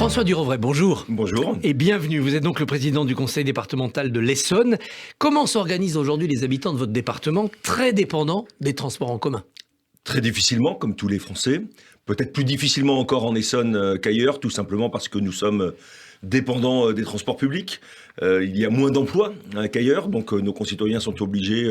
François Durovray, bonjour. Bonjour. Et bienvenue. Vous êtes donc le président du conseil départemental de l'Essonne. Comment s'organisent aujourd'hui les habitants de votre département, très dépendants des transports en commun? Très difficilement, comme tous les Français. Peut-être plus difficilement encore en Essonne qu'ailleurs, tout simplement parce que nous sommes dépendants des transports publics. Il y a moins d'emplois qu'ailleurs, donc nos concitoyens sont obligés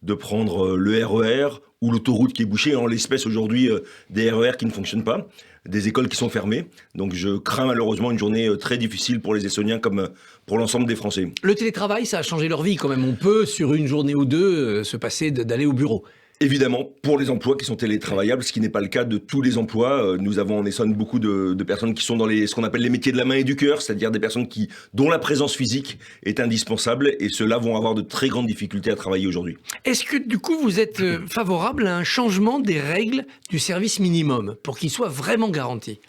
de prendre le RER ou l'autoroute qui est bouchée. En l'espèce aujourd'hui, des RER qui ne fonctionnent pas, des écoles qui sont fermées. Donc je crains malheureusement une journée très difficile pour les Essonniens comme pour l'ensemble des Français. Le télétravail, ça a changé leur vie quand même. On peut, sur une journée ou deux, se passer d'aller au bureau. Évidemment, pour les emplois qui sont télétravaillables, ce qui n'est pas le cas de tous les emplois. Nous avons en Essonne beaucoup de personnes qui sont dans ce qu'on appelle les métiers de la main et du cœur, c'est-à-dire des personnes dont la présence physique est indispensable, et ceux-là vont avoir de très grandes difficultés à travailler aujourd'hui. Est-ce que du coup vous êtes favorable à un changement des règles du service minimum pour qu'il soit vraiment garanti ?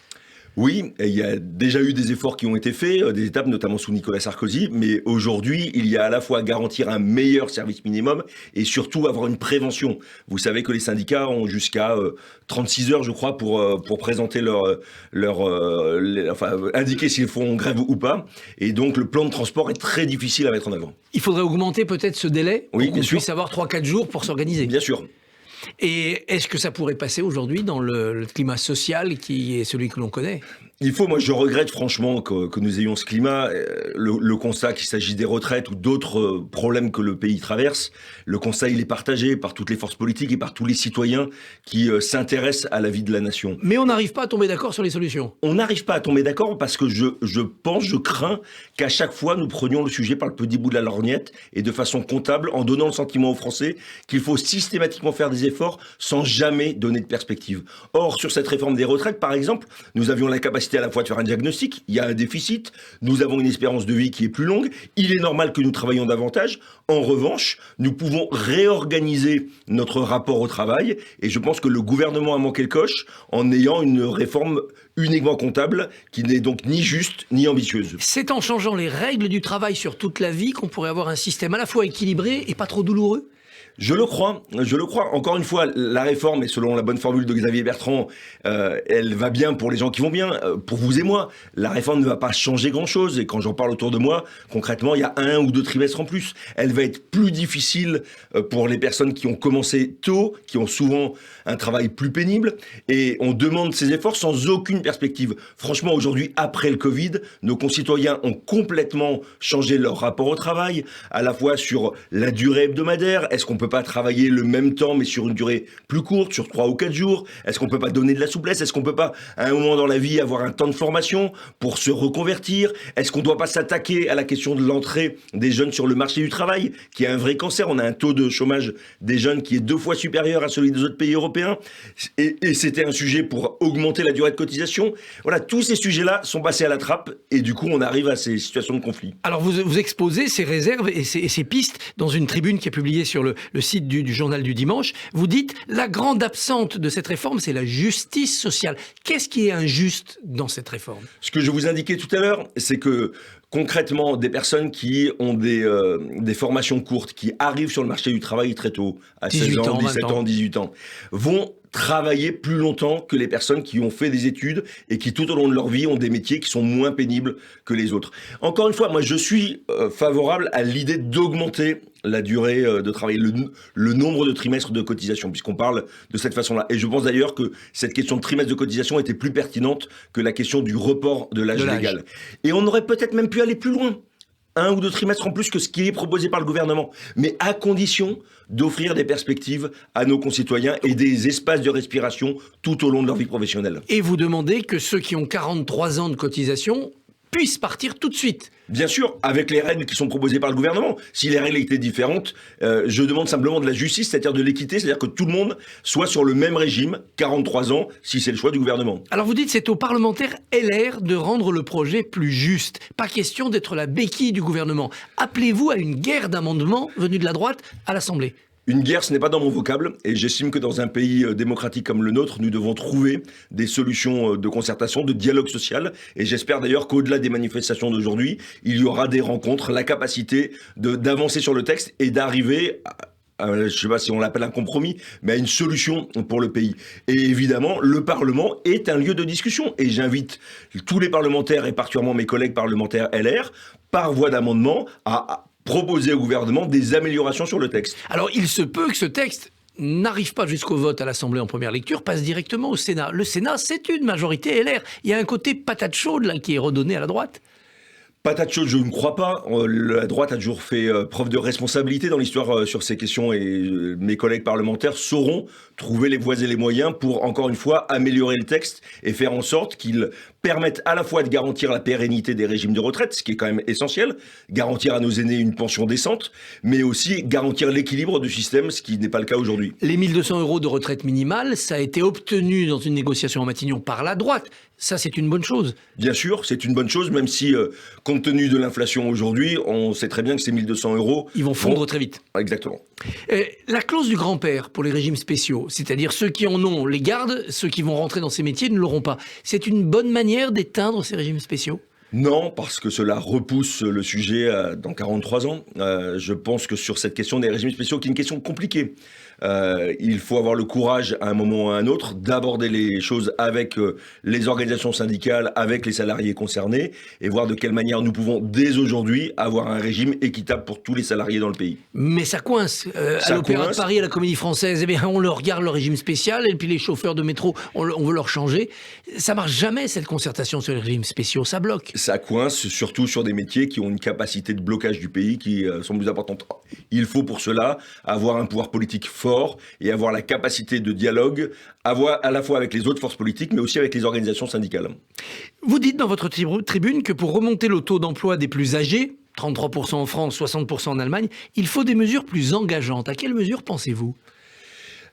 Oui, il y a déjà eu des efforts qui ont été faits, des étapes notamment sous Nicolas Sarkozy, mais aujourd'hui, il y a à la fois garantir un meilleur service minimum et surtout avoir une prévention. Vous savez que les syndicats ont jusqu'à 36 heures, je crois, pour présenter indiquer s'ils font grève ou pas. Et donc, le plan de transport est très difficile à mettre en avant. Il faudrait augmenter peut-être ce délai pour qu'on puisse avoir 3-4 jours pour s'organiser. Bien sûr. Et est-ce que ça pourrait passer aujourd'hui dans le climat social qui est celui que l'on connaît ? Moi je regrette franchement que nous ayons ce climat, le constat qu'il s'agit des retraites ou d'autres problèmes que le pays traverse. Le constat, il est partagé par toutes les forces politiques et par tous les citoyens qui s'intéressent à la vie de la nation. Mais on n'arrive pas à tomber d'accord sur les solutions. On n'arrive pas à tomber d'accord parce que je crains qu'à chaque fois nous prenions le sujet par le petit bout de la lorgnette et de façon comptable, en donnant le sentiment aux Français qu'il faut systématiquement faire des efforts sans jamais donner de perspective. Or, sur cette réforme des retraites, par exemple, nous avions la capacité à la fois de faire un diagnostic, il y a un déficit, nous avons une espérance de vie qui est plus longue, il est normal que nous travaillions davantage. En revanche, nous pouvons réorganiser notre rapport au travail, et je pense que le gouvernement a manqué le coche en ayant une réforme uniquement comptable qui n'est donc ni juste ni ambitieuse. C'est en changeant les règles du travail sur toute la vie qu'on pourrait avoir un système à la fois équilibré et pas trop douloureux ? Je le crois. Encore une fois, la réforme, et selon la bonne formule de Xavier Bertrand, elle va bien pour les gens qui vont bien. Pour vous et moi, la réforme ne va pas changer grand-chose. Et quand j'en parle autour de moi, concrètement, il y a 1 ou 2 trimestres en plus. Elle va être plus difficile pour les personnes qui ont commencé tôt, qui ont souvent un travail plus pénible. Et on demande ces efforts sans aucune perspective. Franchement, aujourd'hui, après le Covid, nos concitoyens ont complètement changé leur rapport au travail, à la fois sur la durée hebdomadaire. Est-ce qu'on peut pas travailler le même temps mais sur une durée plus courte, sur 3 ou 4 jours? Est-ce qu'on peut pas donner de la souplesse? Est-ce qu'on peut pas, à un moment dans la vie, avoir un temps de formation pour se reconvertir? Est-ce qu'on doit pas s'attaquer à la question de l'entrée des jeunes sur le marché du travail, qui est un vrai cancer? On a un taux de chômage des jeunes qui est 2 fois supérieur à celui des autres pays européens. Et c'était un sujet pour augmenter la durée de cotisation. Voilà, tous ces sujets-là sont passés à la trappe et du coup, on arrive à ces situations de conflit. Alors, vous exposez ces réserves et ces pistes dans une tribune qui est publiée sur le site du journal du dimanche. Vous dites, la grande absente de cette réforme, c'est la justice sociale. Qu'est-ce qui est injuste dans cette réforme ? Ce que je vous indiquais tout à l'heure, c'est que concrètement, des personnes qui ont des formations courtes, qui arrivent sur le marché du travail très tôt, à 16 ans, 17 ans, 18 ans, vont travailler plus longtemps que les personnes qui ont fait des études et qui tout au long de leur vie ont des métiers qui sont moins pénibles que les autres. Encore une fois, moi je suis favorable à l'idée d'augmenter la durée de travail, le nombre de trimestres de cotisation, puisqu'on parle de cette façon-là. Et je pense d'ailleurs que cette question de trimestre de cotisation était plus pertinente que la question du report de l'âge légal. Et on aurait peut-être même pu aller plus loin. 1 ou 2 trimestres en plus que ce qui est proposé par le gouvernement, mais à condition d'offrir des perspectives à nos concitoyens et des espaces de respiration tout au long de leur vie professionnelle. Et vous demandez que ceux qui ont 43 ans de cotisation puissent partir tout de suite. Bien sûr, avec les règles qui sont proposées par le gouvernement. Si les règles étaient différentes, je demande simplement de la justice, c'est-à-dire de l'équité, c'est-à-dire que tout le monde soit sur le même régime, 43 ans, si c'est le choix du gouvernement. Alors vous dites c'est aux parlementaires LR de rendre le projet plus juste. Pas question d'être la béquille du gouvernement. Appelez-vous à une guerre d'amendements venus de la droite à l'Assemblée. Une guerre, ce n'est pas dans mon vocable, et j'estime que dans un pays démocratique comme le nôtre, nous devons trouver des solutions de concertation, de dialogue social, et j'espère d'ailleurs qu'au-delà des manifestations d'aujourd'hui, il y aura des rencontres, la capacité d'avancer sur le texte et d'arriver je ne sais pas si on l'appelle un compromis, mais à une solution pour le pays. Et évidemment, le Parlement est un lieu de discussion. Et j'invite tous les parlementaires, et particulièrement mes collègues parlementaires LR, par voie d'amendement, à proposer au gouvernement des améliorations sur le texte. Alors, il se peut que ce texte n'arrive pas jusqu'au vote à l'Assemblée en première lecture, passe directement au Sénat. Le Sénat, c'est une majorité LR. Il y a un côté patate chaude là, qui est redonné à la droite. Patate chaude, je ne crois pas. La droite a toujours fait preuve de responsabilité dans l'histoire sur ces questions et mes collègues parlementaires sauront trouver les voies et les moyens pour, encore une fois, améliorer le texte et faire en sorte qu'il permette à la fois de garantir la pérennité des régimes de retraite, ce qui est quand même essentiel, garantir à nos aînés une pension décente, mais aussi garantir l'équilibre du système, ce qui n'est pas le cas aujourd'hui. Les 1 200 € de retraite minimale, ça a été obtenu dans une négociation à Matignon par la droite. Ça, c'est une bonne chose. Bien sûr, c'est une bonne chose, même si, compte tenu de l'inflation aujourd'hui, on sait très bien que ces 1 200 €... Ils vont fondre très vite. Exactement. La clause du grand-père pour les régimes spéciaux, c'est-à-dire ceux qui en ont les gardent, ceux qui vont rentrer dans ces métiers ne l'auront pas. C'est une bonne manière d'éteindre ces régimes spéciaux ? Non, parce que cela repousse le sujet dans 43 ans. Je pense que sur cette question des régimes spéciaux, qui est une question compliquée, il faut avoir le courage à un moment ou à un autre d'aborder les choses avec les organisations syndicales, avec les salariés concernés, et voir de quelle manière nous pouvons dès aujourd'hui avoir un régime équitable pour tous les salariés dans le pays. Mais ça coince. À l'Opéra de Paris, à la Comédie Française, eh bien, on leur regarde le régime spécial, et puis les chauffeurs de métro, on veut leur changer. Ça marche jamais, cette concertation sur les régimes spéciaux, ça bloque. Ça coince surtout sur des métiers qui ont une capacité de blocage du pays qui sont plus importantes. Il faut pour cela avoir un pouvoir politique fort et avoir la capacité de dialogue à la fois avec les autres forces politiques, mais aussi avec les organisations syndicales. Vous dites dans votre tribune que pour remonter le taux d'emploi des plus âgés, 33% en France, 60% en Allemagne, il faut des mesures plus engageantes. À quelles mesures pensez-vous ?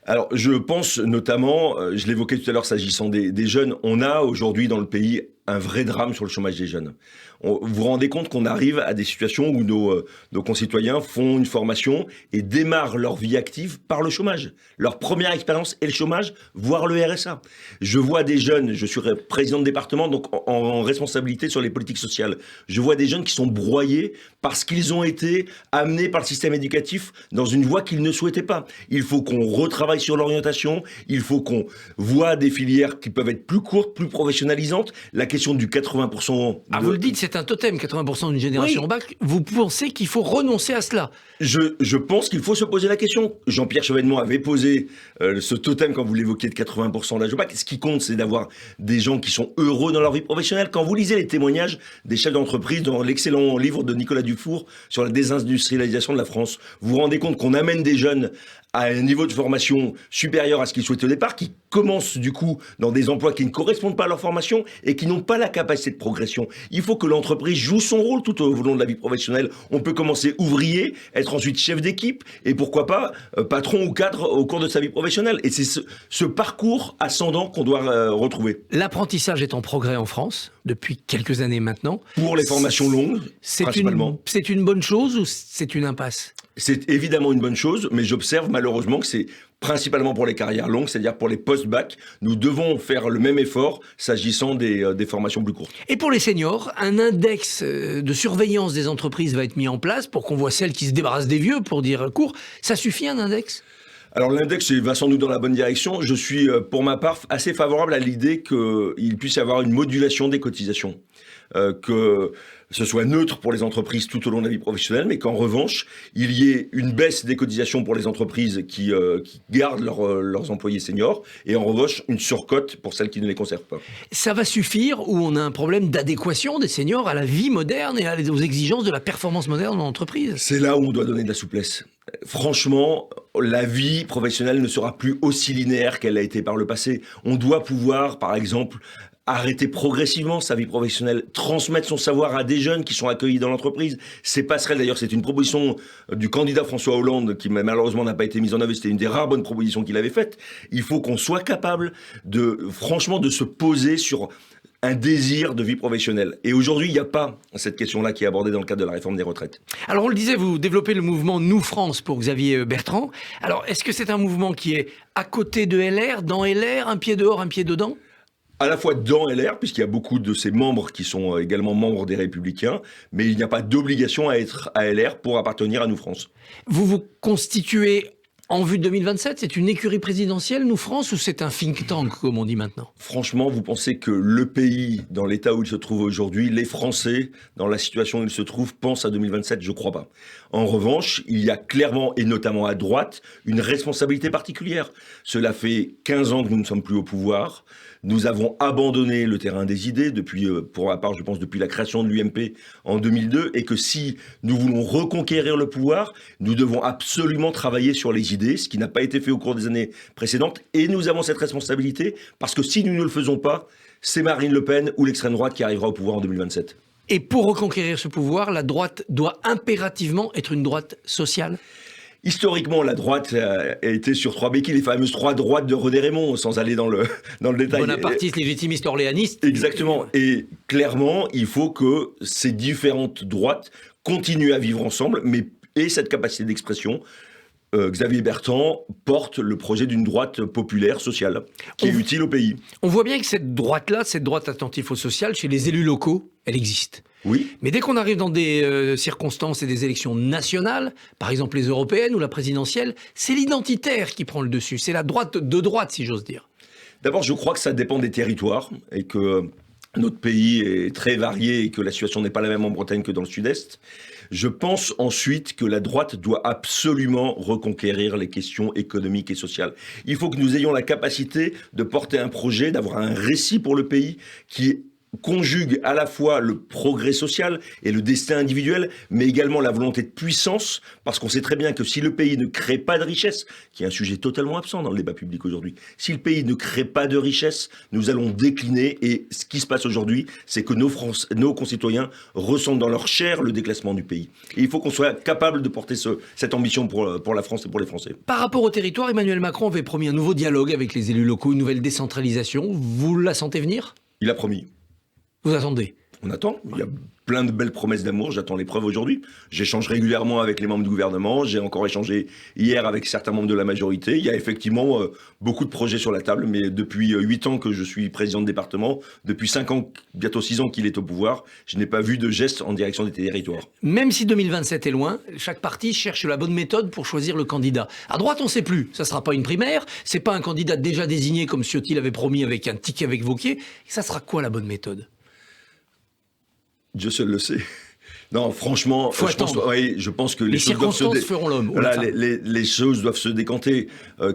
Alors, je pense notamment, je l'évoquais tout à l'heure s'agissant des jeunes, on a aujourd'hui dans le pays un vrai drame sur le chômage des jeunes. Vous vous rendez compte qu'on arrive à des situations où nos concitoyens font une formation et démarrent leur vie active par le chômage. Leur première expérience est le chômage, voire le RSA. Je vois des jeunes, je suis président de département, donc en responsabilité sur les politiques sociales. Je vois des jeunes qui sont broyés parce qu'ils ont été amenés par le système éducatif dans une voie qu'ils ne souhaitaient pas. Il faut qu'on retravaille sur l'orientation, il faut qu'on voit des filières qui peuvent être plus courtes, plus professionnalisantes. La question du 80%... vous le dites, c'est un totem, 80% d'une génération bac. Vous pensez qu'il faut renoncer à cela ? Je pense qu'il faut se poser la question. Jean-Pierre Chevènement avait posé ce totem, quand vous l'évoquiez, de 80% d'âge au bac. Ce qui compte, c'est d'avoir des gens qui sont heureux dans leur vie professionnelle. Quand vous lisez les témoignages des chefs d'entreprise dans l'excellent livre de Nicolas Dufour sur la désindustrialisation de la France, vous vous rendez compte qu'on amène des jeunes à un niveau de formation supérieur à ce qu'ils souhaitaient au départ, qui commencent du coup dans des emplois qui ne correspondent pas à leur formation et qui n'ont pas la capacité de progression. Il faut que l'entreprise joue son rôle tout au long de la vie professionnelle. On peut commencer ouvrier, être ensuite chef d'équipe et pourquoi pas patron ou cadre au cours de sa vie professionnelle. Et c'est ce parcours ascendant qu'on doit retrouver. L'apprentissage est en progrès en France depuis quelques années maintenant. Pour les formations longues, principalement. C'est une bonne chose ou c'est une impasse ? C'est évidemment une bonne chose, mais j'observe malheureusement que c'est principalement pour les carrières longues, c'est-à-dire pour les post-bac. Nous devons faire le même effort s'agissant des formations plus courtes. Et pour les seniors, un index de surveillance des entreprises va être mis en place pour qu'on voit celles qui se débarrassent des vieux, pour dire court. Ça suffit, un index ? Alors l'index va sans doute dans la bonne direction. Je suis pour ma part assez favorable à l'idée qu'il puisse y avoir une modulation des cotisations. Que ce soit neutre pour les entreprises tout au long de la vie professionnelle, mais qu'en revanche, il y ait une baisse des cotisations pour les entreprises qui gardent leurs employés seniors, et en revanche, une surcote pour celles qui ne les conservent pas. Ça va suffire ou on a un problème d'adéquation des seniors à la vie moderne et aux exigences de la performance moderne dans l'entreprise ? C'est là où on doit donner de la souplesse. Franchement, la vie professionnelle ne sera plus aussi linéaire qu'elle a été par le passé. On doit pouvoir, par exemple, arrêter progressivement sa vie professionnelle, transmettre son savoir à des jeunes qui sont accueillis dans l'entreprise. Ces passerelles, d'ailleurs, c'est une proposition du candidat François Hollande qui malheureusement n'a pas été mise en œuvre. C'était une des rares bonnes propositions qu'il avait faites. Il faut qu'on soit capable franchement, de se poser sur un désir de vie professionnelle. Et aujourd'hui, il n'y a pas cette question-là qui est abordée dans le cadre de la réforme des retraites. Alors, on le disait, vous développez le mouvement Nous France pour Xavier Bertrand. Alors, est-ce que c'est un mouvement qui est à côté de LR, dans LR, un pied dehors, un pied dedans ? À la fois dans LR, puisqu'il y a beaucoup de ses membres qui sont également membres des Républicains, mais il n'y a pas d'obligation à être à LR pour appartenir à Nous France. Vous vous constituez En vue de 2027, c'est une écurie présidentielle, nous, France, ou c'est un think tank, comme on dit maintenant? Franchement, vous pensez que le pays, dans l'état où il se trouve aujourd'hui, les Français, dans la situation où ils se trouvent, pensent à 2027? Je crois pas. En revanche, il y a clairement, et notamment à droite, une responsabilité particulière. Cela fait 15 ans que nous ne sommes plus au pouvoir. Nous avons abandonné le terrain des idées depuis, pour ma part, je pense, depuis la création de l'UMP en 2002, et que si nous voulons reconquérir le pouvoir, nous devons absolument travailler sur les idées, ce qui n'a pas été fait au cours des années précédentes, et nous avons cette responsabilité, parce que si nous ne le faisons pas, c'est Marine Le Pen ou l'extrême droite qui arrivera au pouvoir en 2027. Et pour reconquérir ce pouvoir, la droite doit impérativement être une droite sociale? Historiquement, la droite a été sur trois béquilles, les fameuses trois droites de René Raymond, sans aller dans le détail. Bonapartiste, légitimiste, orléaniste. Exactement. Et clairement, il faut que ces différentes droites continuent à vivre ensemble, mais aient cette capacité d'expression. Xavier Bertrand porte le projet d'une droite populaire, sociale, qui est utile au pays. On voit bien que cette droite-là, cette droite attentive au social, chez les élus locaux, elle existe. Oui. Mais dès qu'on arrive dans des circonstances et des élections nationales, par exemple les européennes ou la présidentielle, c'est l'identitaire qui prend le dessus. C'est la droite de droite, si j'ose dire. D'abord, je crois que ça dépend des territoires et que notre pays est très varié et que la situation n'est pas la même en Bretagne que dans le Sud-Est. Je pense ensuite que la droite doit absolument reconquérir les questions économiques et sociales. Il faut que nous ayons la capacité de porter un projet, d'avoir un récit pour le pays qui conjugue à la fois le progrès social et le destin individuel, mais également la volonté de puissance, parce qu'on sait très bien que si le pays ne crée pas de richesse, qui est un sujet totalement absent dans le débat public aujourd'hui, si le pays ne crée pas de richesse, nous allons décliner, et ce qui se passe aujourd'hui, c'est que nos concitoyens ressentent dans leur chair le déclassement du pays. Et il faut qu'on soit capable de porter cette ambition pour la France et pour les Français. Par rapport au territoire, Emmanuel Macron avait promis un nouveau dialogue avec les élus locaux, une nouvelle décentralisation. Vous la sentez venir? Il a promis. Vous attendez? On attend. Il y a plein de belles promesses d'amour. J'attends les preuves aujourd'hui. J'échange régulièrement avec les membres du gouvernement. J'ai encore échangé hier avec certains membres de la majorité. Il y a effectivement beaucoup de projets sur la table. Mais depuis 8 ans que je suis président de département, depuis 5 ans, bientôt 6 ans qu'il est au pouvoir, je n'ai pas vu de geste en direction des territoires. Même si 2027 est loin, chaque parti cherche la bonne méthode pour choisir le candidat. À droite, on ne sait plus. Ça ne sera pas une primaire. C'est pas un candidat déjà désigné comme Ciotti l'avait promis avec un ticket avec Wauquiez. Ça sera quoi la bonne méthode? Dieu seul le sait. Non, franchement, je pense que les circonstances feront l'homme. Voilà, les choses doivent se décanter.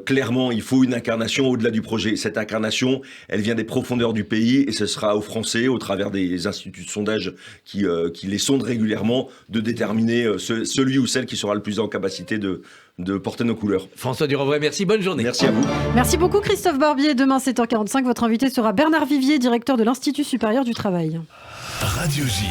Clairement, il faut une incarnation au-delà du projet. Cette incarnation, elle vient des profondeurs du pays et ce sera aux Français, au travers des instituts de sondage qui les sondent régulièrement, de déterminer celui ou celle qui sera le plus en capacité de porter nos couleurs. François Durovray, merci, bonne journée. Merci à vous. Merci beaucoup Christophe Barbier. Demain 7h45, votre invité sera Bernard Vivier, directeur de l'Institut supérieur du travail. Radio J.